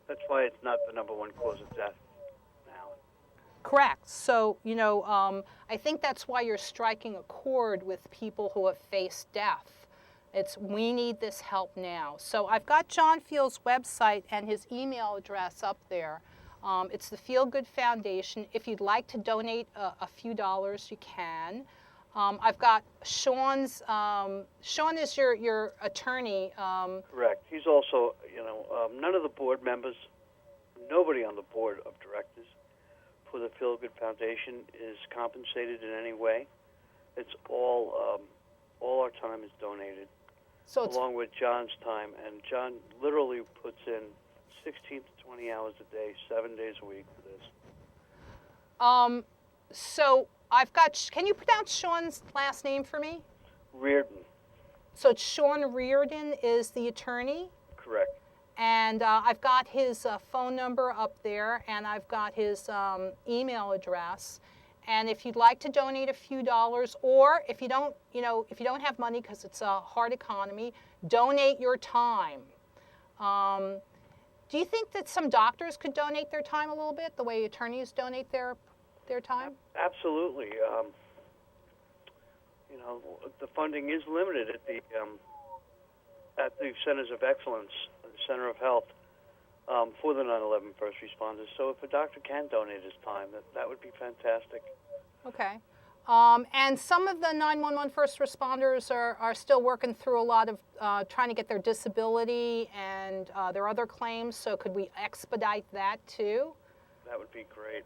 that's why it's not the number one cause of death now. Correct. So, I think that's why you're striking a chord with people who have faced death. We need this help now. So I've got John Feal's website and his email address up there. It's the Feal Good Foundation. If you'd like to donate a few dollars, you can. I've got Sean's. Sean is your attorney. Correct. He's also, none of the board members, nobody on the board of directors for the Feal Good Foundation is compensated in any way. It's all our time is donated, So along with John's time. And John literally puts in 16 to 20 hours a day, 7 days a week for this. So I've got. Can you pronounce Sean's last name for me? Reardon. So it's Sean Reardon is the attorney. Correct. And I've got his phone number up there, and I've got his email address. And if you'd like to donate a few dollars, or if you don't, if you don't have money because it's a hard economy, donate your time. Do you think that some doctors could donate their time a little bit, the way attorneys donate their time? Absolutely. The funding is limited at the Centers of Excellence, the Center of Health, for the 9/11 first responders. So if a doctor can donate his time, that would be fantastic. Okay. And some of the 911 first responders are still working through a lot of trying to get their disability and their other claims. So could we expedite that too? That would be great.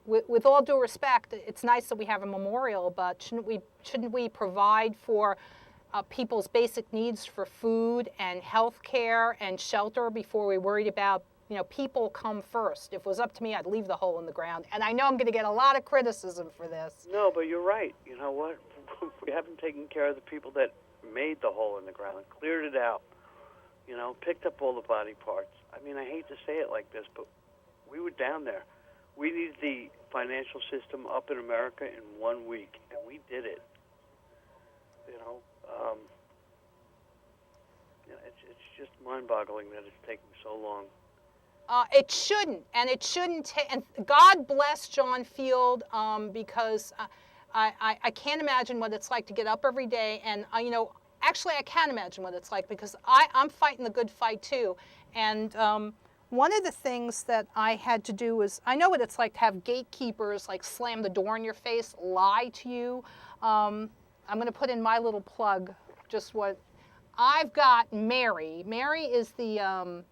With all due respect, it's nice that we have a memorial, but shouldn't we provide for people's basic needs for food and health care and shelter before we worried about, people come first. If it was up to me, I'd leave the hole in the ground. And I know I'm going to get a lot of criticism for this. No, but you're right. You know what? we haven't taken care of the people that made the hole in the ground, cleared it out, picked up all the body parts. I mean, I hate to say it like this, but we were down there. We needed the financial system up in America in 1 week, and we did it. It's just mind-boggling that it's taking so long. It shouldn't, and it shouldn't. And God bless John Field, because I can't imagine what it's like to get up every day. And actually, I can imagine what it's like because I'm fighting the good fight too. And one of the things that I had to do was, I know what it's like to have gatekeepers like slam the door in your face, lie to you. I'm going to put in my little plug, just what I've got. Mary is the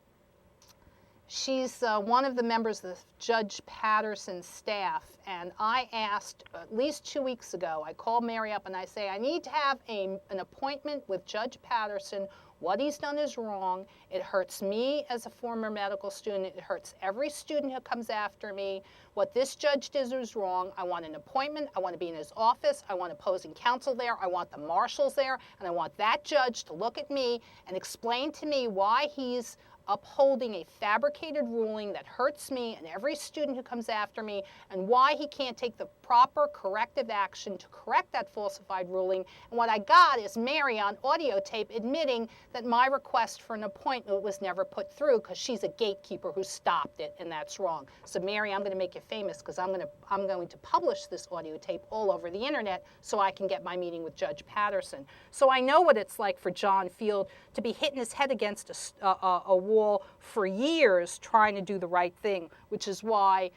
she's one of the members of Judge Patterson's staff, and I asked at least 2 weeks ago, I called Mary up and I say, I need to have an appointment with Judge Patterson. What he's done is wrong. It hurts me as a former medical student. It hurts every student who comes after me. What this judge did is wrong. I want an appointment. I want to be in his office. I want opposing counsel there. I want the marshals there. And I want that judge to look at me and explain to me why he's upholding a fabricated ruling that hurts me and every student who comes after me, and why he can't take the proper corrective action to correct that falsified ruling. And what I got is Mary on audio tape admitting that my request for an appointment was never put through because she's a gatekeeper who stopped it, and that's wrong. So Mary, I'm going to make you famous because I'm going to publish this audio tape all over the internet so I can get my meeting with Judge Patterson. So I know what it's like for John Field to be hitting his head against a wall for years trying to do the right thing, which is why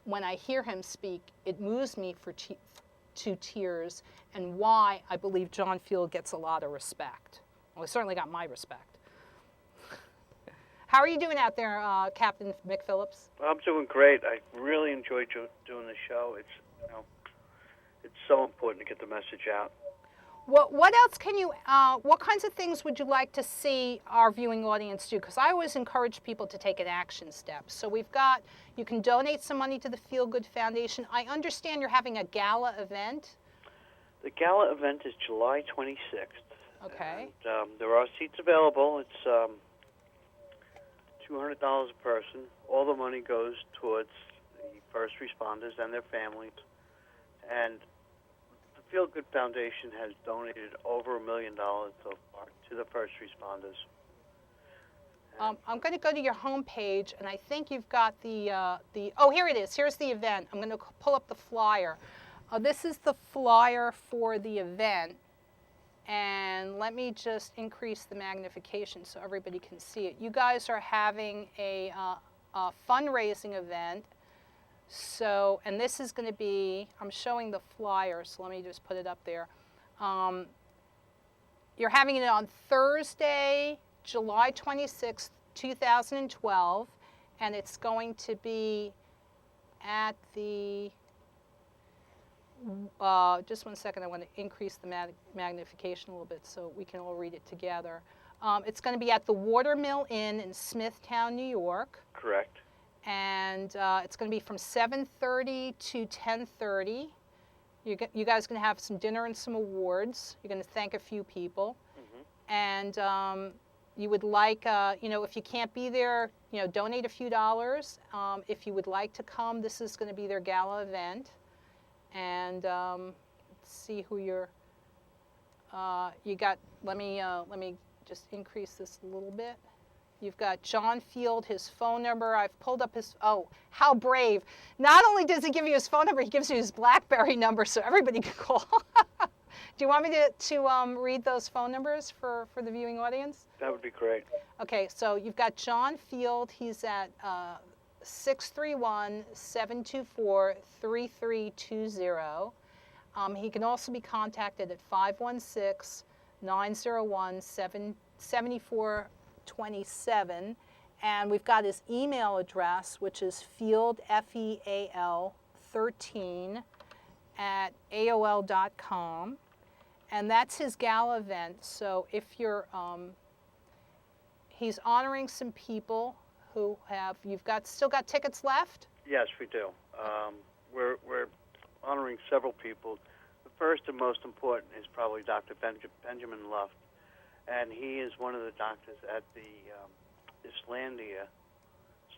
when I hear him speak, it moves me to tears, and why I believe John Field gets a lot of respect. Well, he certainly got my respect. How are you doing out there, Captain McPhillips? I'm doing great. I really enjoy doing the show. It's so important to get the message out. What else can you, what kinds of things would you like to see our viewing audience do? Because I always encourage people to take an action step. So we've got, you can donate some money to the Feal Good Foundation. I understand you're having a gala event. The gala event is July 26th. Okay. And, there are seats available. It's $200 a person. All the money goes towards the first responders and their families. And Feal Good Foundation has donated over $1 million so far to the first responders. I'm going to go to your homepage, and I think you've got oh, here it is. Here's the event. I'm going to pull up the flyer. This is the flyer for the event, and let me just increase the magnification so everybody can see it. You guys are having a fundraising event. So, and this is going to be, I'm showing the flyer, so let me just put it up there. You're having it on Thursday, July 26th, 2012, and it's going to be at the, just 1 second, I want to increase the magnification a little bit so we can all read it together. It's going to be at the Watermill Inn in Smithtown, New York. Correct. And it's going to be from 7:30 to 10:30. You guys are going to have some dinner and some awards. You're going to thank a few people. Mm-hmm. And you would like, if you can't be there, donate a few dollars. If you would like to come, this is going to be their gala event. And let's see who you got. Let me just increase this a little bit. You've got John Field, his phone number. I've pulled up his, oh, how brave. Not only does he give you his phone number, he gives you his BlackBerry number so everybody can call. Do you want me to read those phone numbers for the viewing audience? That would be great. Okay, so you've got John Field. He's at 631-724-3320. He can also be contacted at 516-901-7427, and we've got his email address, which is field, F-E-A-L, 13 at AOL.com, and that's his gala event. So if you're, he's honoring some people who have, still got tickets left? Yes, we do. We're honoring several people. The first and most important is probably Dr. Benjamin Luft, and he is one of the doctors at the Islandia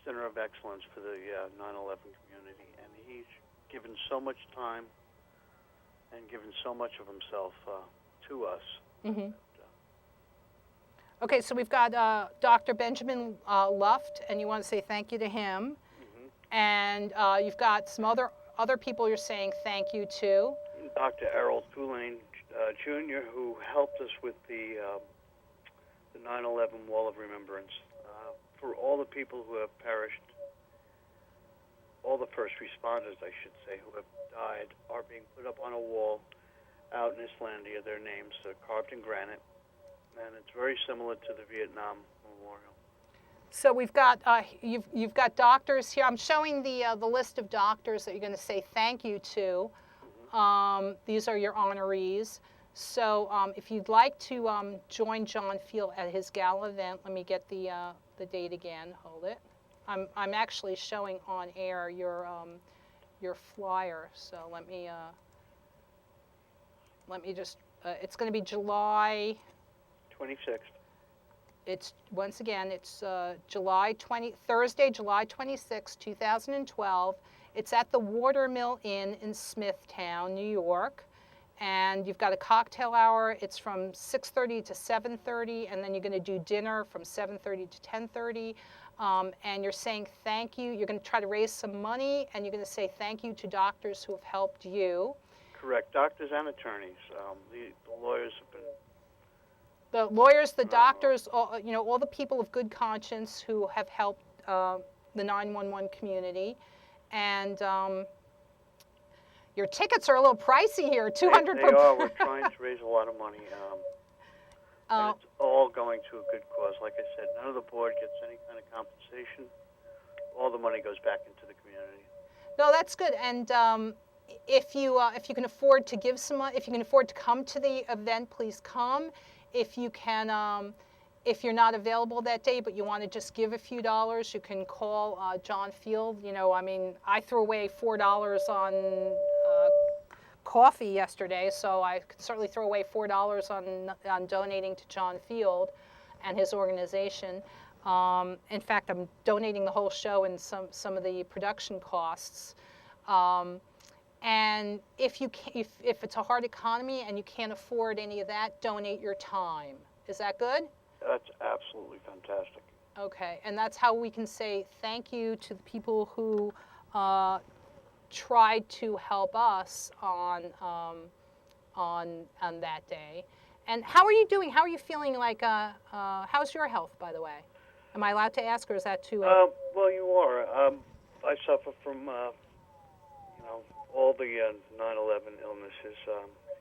Center of Excellence for the 9/11 community, and he's given so much time and given so much of himself to us. Mm-hmm. Okay, so we've got Dr. Benjamin Luft, and you want to say thank you to him. Mm-hmm. And you've got some other people you're saying thank you to. Dr. Errol Tulane Jr., who helped us with the 9/11 Wall of Remembrance. For all the people who have perished, all the first responders, I should say, who have died, are being put up on a wall out in Islandia. Their names are carved in granite, and it's very similar to the Vietnam Memorial. So we've got you've got doctors here. I'm showing the list of doctors that you're going to say thank you to. Mm-hmm. These are your honorees. So if you'd like to join John Feal at his gala event, let me get the date again. Hold it. I'm actually showing on air your flyer. So let me just. It's going to be July 26th. It's once again. It's Thursday, July 26, 2012. It's at the Watermill Inn in Smithtown, New York. And you've got a cocktail hour. It's from 6:30 to 7:30, and then you're going to do dinner from 7:30 to 10:30. And you're saying thank you. You're going to try to raise some money, and you're going to say thank you to doctors who have helped you. Correct. Doctors and attorneys. The lawyers have been. The lawyers, the doctors, all the people of good conscience who have helped the 911 community, and. Your tickets are a little pricey here, $200 They are. We're trying to raise a lot of money. And it's all going to a good cause. Like I said, none of the board gets any kind of compensation. All the money goes back into the community. No, that's good. And if you can afford to give some money, if you can afford to come to the event, please come. If you can, if you're not available that day, but you want to just give a few dollars, you can call John Feal. I threw away $4 on coffee yesterday, so I could certainly throw away $4 on donating to John Feal and his organization. In fact, I'm donating the whole show and some of the production costs. And if it's a hard economy and you can't afford any of that, donate your time. Is that good? That's absolutely fantastic. Okay, and that's how we can say thank you to the people who tried to help us on that day. And how are you doing? How are you feeling? Like, how's your health, by the way? Am I allowed to ask, or is that too? Well, you are. I suffer from, all the 9/11 illnesses,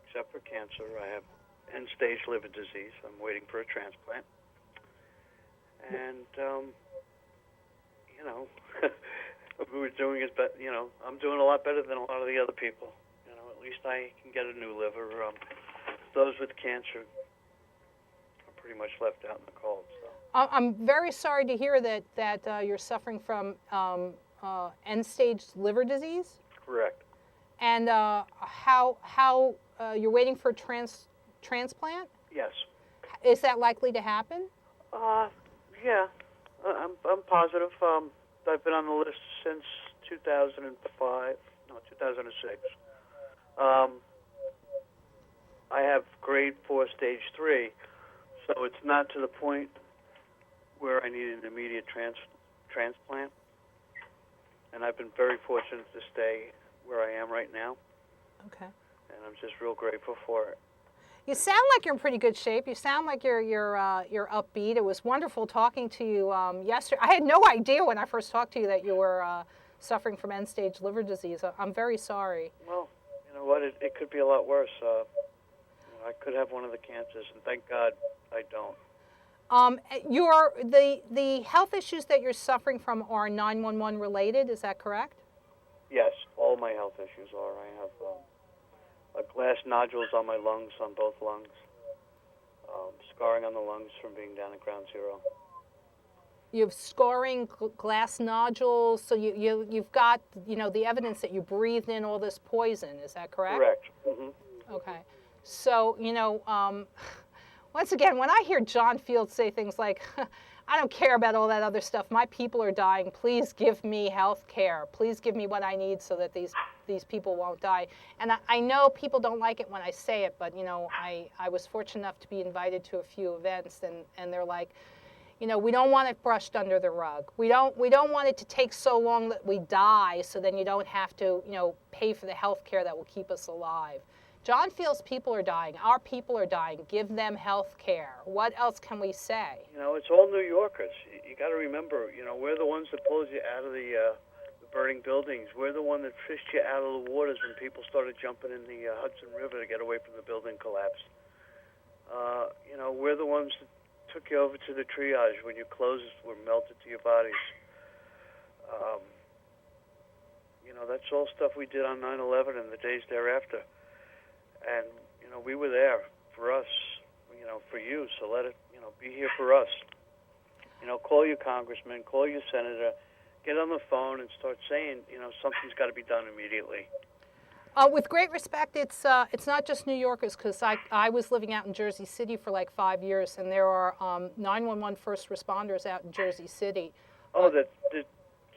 except for cancer. I have end-stage liver disease. I'm waiting for a transplant. And, we're doing it, but, I'm doing a lot better than a lot of the other people. At least I can get a new liver. Those with cancer are pretty much left out in the cold. So. I'm very sorry to hear that you're suffering from end-stage liver disease. Correct. And how you're waiting for a transplant? Yes. Is that likely to happen? Yeah. I'm positive. I've been on the list since 2006. I have grade 4, stage 3, so it's not to the point where I need an immediate transplant. And I've been very fortunate to stay where I am right now. Okay. And I'm just real grateful for it. You sound like you're in pretty good shape. You sound like you're upbeat. It was wonderful talking to you yesterday. I had no idea when I first talked to you that you were suffering from end-stage liver disease. I'm very sorry. Well, you know what? It could be a lot worse. I could have one of the cancers, and thank God I don't. The health issues that you're suffering from are 911 related. Is that correct? Yes, all my health issues are. I have glass nodules on my lungs, on both lungs, scarring on the lungs from being down at ground zero. You have scarring, glass nodules, so you've got the evidence that you breathed in all this poison. Is that correct? Correct. Mm-hmm. Okay. So, once again, when I hear John Field say things like, I don't care about all that other stuff. My people are dying. Please give me health care. Please give me what I need so that these people won't die. And I know people don't like it when I say it, but, I was fortunate enough to be invited to a few events, and they're like, we don't want it brushed under the rug. We don't want it to take so long that we die, so then you don't have to, pay for the health care that will keep us alive. John Field's people are dying. Our people are dying. Give them health care. What else can we say? It's all New Yorkers. You got to remember, we're the ones that pulled you out of the burning buildings. We're the one that fished you out of the waters when people started jumping in the Hudson River to get away from the building collapse. We're the ones that took you over to the triage when your clothes were melted to your bodies. That's all stuff we did on 9/11 and the days thereafter. And, we were there for us, for you, so let it, be here for us. Call your congressman, call your senator, get on the phone and start saying, something's got to be done immediately. With great respect, it's not just New Yorkers, because I was living out in Jersey City for like 5 years, and there are 911 first responders out in Jersey City. The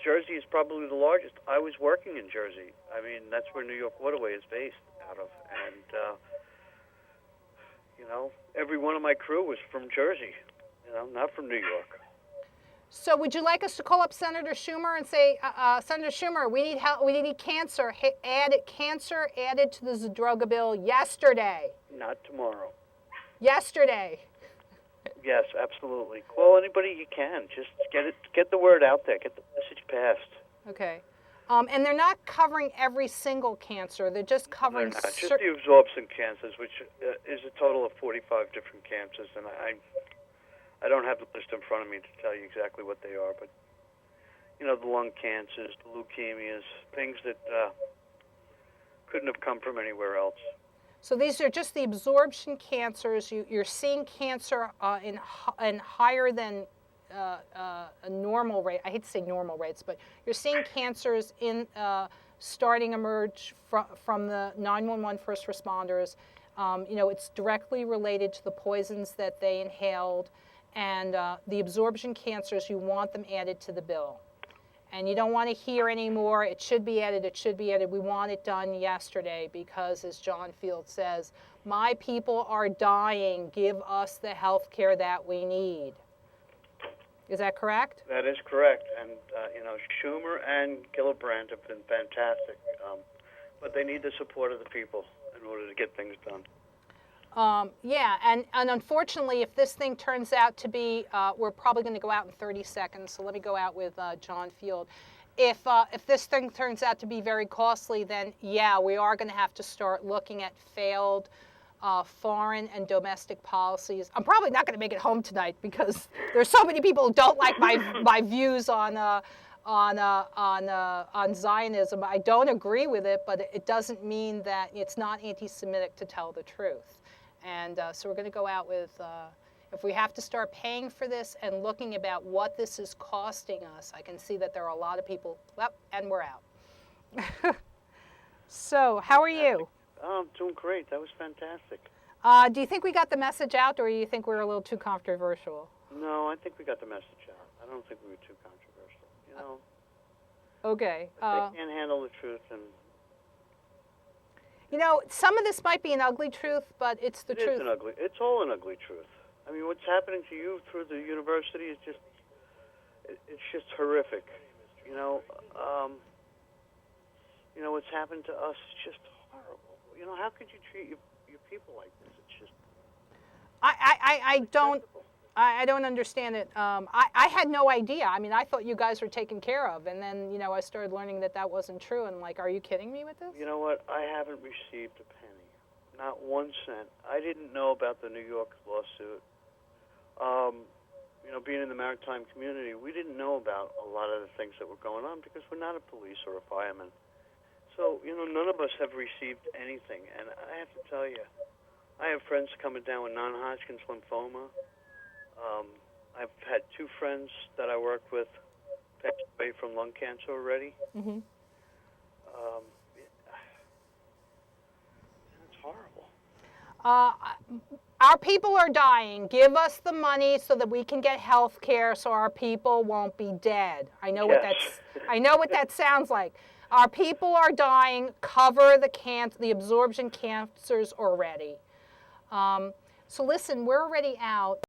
Jersey is probably the largest. I was working in Jersey. I mean, that's where New York Waterway is based out of, and every one of my crew was from Jersey, not from New York. So would you like us to call up Senator Schumer and say, Senator Schumer, we need help, we need cancer added to the Zadroga bill yesterday? Not tomorrow. Yesterday. Yes, absolutely. Call anybody you can. Just get the word out there. Get the message passed. Okay. And they're not covering every single cancer. They're just covering just the absorption cancers, which is a total of 45 different cancers, and I don't have the list in front of me to tell you exactly what they are, but the lung cancers, the leukemias, things that couldn't have come from anywhere else. So these are just the absorption cancers. You're seeing cancer in higher than a normal rate. I hate to say normal rates, but you're seeing cancers starting emerge from the 911 first responders. It's directly related to the poisons that they inhaled, and the absorption cancers, you want them added to the bill. And you don't want to hear anymore, it should be added, it should be added. We want it done yesterday because, as John Field says, my people are dying. Give us the health care that we need. Is that correct? That is correct. And, Schumer and Gillibrand have been fantastic. But they need the support of the people in order to get things done. Yeah, and unfortunately, if this thing turns out to be, we're probably going to go out in 30 seconds, so let me go out with John Field. If this thing turns out to be very costly, then yeah, we are going to have to start looking at failed foreign and domestic policies. I'm probably not going to make it home tonight because there's so many people who don't like my views on Zionism. I don't agree with it, but it doesn't mean that it's not anti-Semitic to tell the truth. And so we're going to go out with, if we have to start paying for this and looking about what this is costing us, I can see that there are a lot of people, and we're out. So, how are you? Oh, I'm doing great. That was fantastic. Do you think we got the message out, or do you think we were a little too controversial? No, I think we got the message out. I don't think we were too controversial, Okay. If they can't handle the truth, and some of this might be an ugly truth, but it's the truth. It's all an ugly truth. I mean, what's happening to you through the university is it's just horrific. What's happened to us is just horrible. How could you treat your people like this? It's just I don't understand it. I had no idea. I mean, I thought you guys were taken care of, and then I started learning that wasn't true. And are you kidding me with this? You know what? I haven't received a penny, not 1 cent. I didn't know about the New York lawsuit. Being in the maritime community, we didn't know about a lot of the things that were going on because we're not a police or a fireman. So none of us have received anything. And I have to tell you, I have friends coming down with non-Hodgkin's lymphoma. I've had 2 friends that I work with passed away from lung cancer already. Mm-hmm. It's horrible. Our people are dying. Give us the money so that we can get health care so our people won't be dead. I know what that sounds like. Our people are dying. Cover the absorption cancers already. So listen, we're already out.